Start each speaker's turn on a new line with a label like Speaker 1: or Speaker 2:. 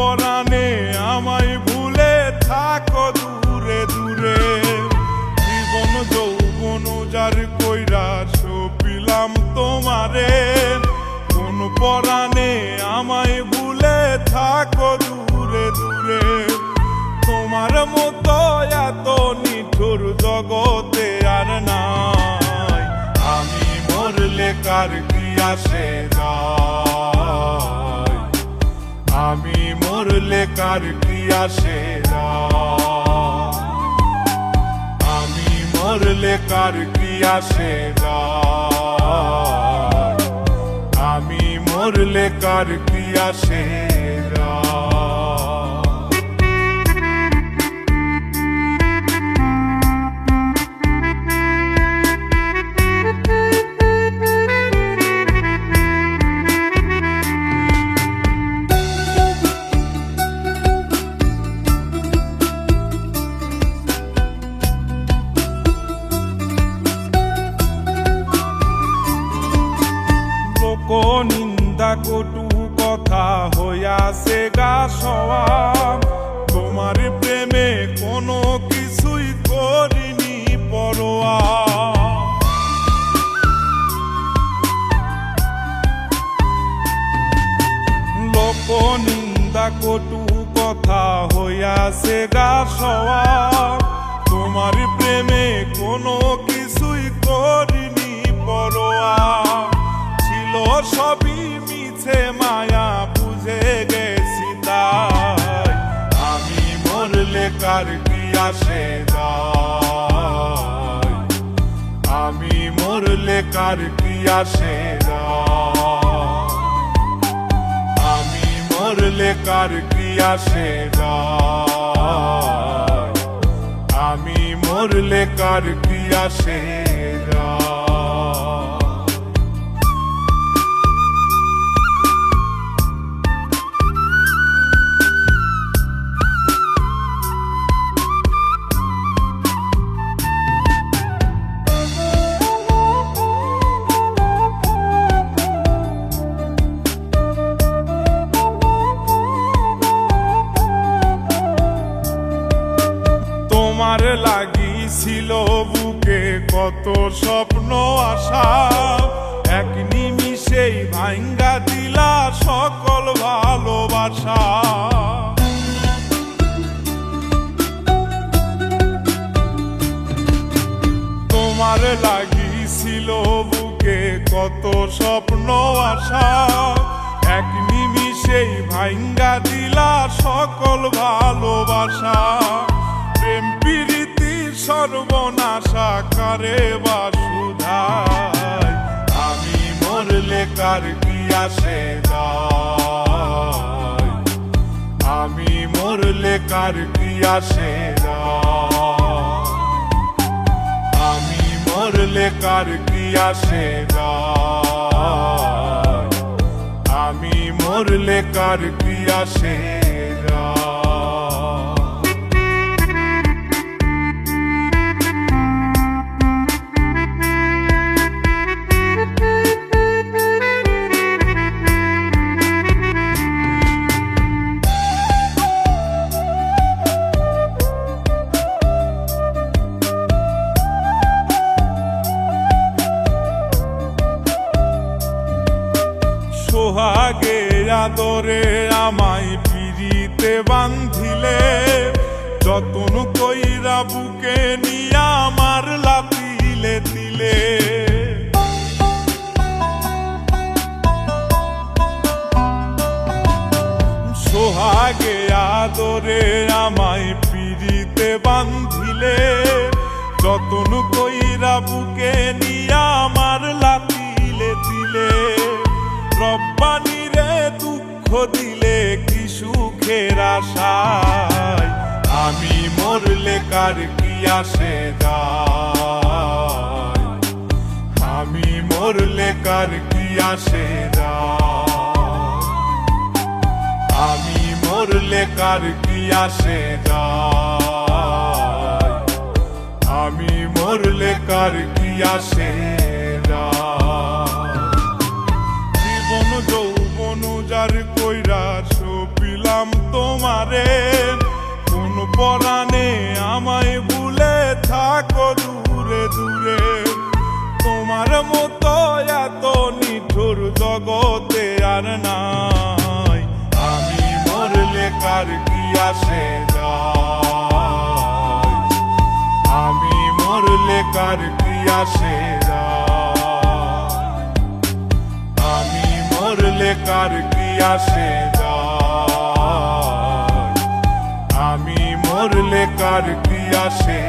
Speaker 1: পরাণে আমায় ভুলে থাকো দূরে দূরে। জীবন যৌবন যার কইরা সপিলাম তোমারে, কোন পরাণে আমায় ভুলে থাকো দূরে দূরে। তোমার মতো এত নিঠুর জগতে আর নাই, আমি মরলে কার কি আসে যায়, আমি মরলে কার কি আসে যায়, আমি মরলে কার কি আসে যায়, আমি মরলে কার কি আসে যায়। নিন্দা কটু কথা হইয়াছে গা সওয়া, তোমার প্রেমে কোনো কিছুই করিনি পরোয়া। লোক নিন্দা কটু কথা হইয়াছে গা সওয়া, তোমার প্রেমে কোনো কিছুই করিনি পরোয়া। সবই মিছে মায়া বুঝে গেছি তাই, আমি মরলে কার কি আসে যায়, আমি মরলে কার কি আসে যায়, আমি মরলে কার কি আসে যায়, আমি মরলে কার কি আসে যায়। তোমার লাগিছিল বুকে কত স্বপ্ন আশা, এক নিমিষেই ভাঙ্গা দিলা সকল ভালোবাসা। তোমার লাগিছিল বুকে কত স্বপ্ন আশা, এক নিমিষেই ভাঙ্গা দিলা সকল ভালোবাসা। প্রেম প্রীতি সর্বনাশা কারে বা সুধায়, আমি মরলে কার কি আসে যায়, আমি মরলে কার কি আসে যায়, আমি মরলে কার কি আসে যায়, আমি মরলে কার কি আসে যায়। সোহাগে আদরে আমায় পিরিতে বান্ধিলে, যতন কইরা বুকে নিয়া আমার লাতিলে দিলে। সোহাগে আদরে আমায় পিরিতে বান্ধিলে, যতন কইরা বুকে নিয়া আমার লাতিলে দিলে। রব্বানি রে দুঃখ দিলে কি সুখের আশায়, আমি মরলে কার কি আসে যায়, আমি মরলে কার কি আসে যায়, আমি মরলে কার কি আসে যায়, আমি মরলে কার কি আসে যায়। জীবন যৌবন যার কইরা সপিলাম তো জগতে আর নাই। আমি মরলে কার কি আসে যায়, আমি মরলে কার কি আসে যায়, আমি মরলে কার কি আসে যায়, আমি মরলে কার কি আসে।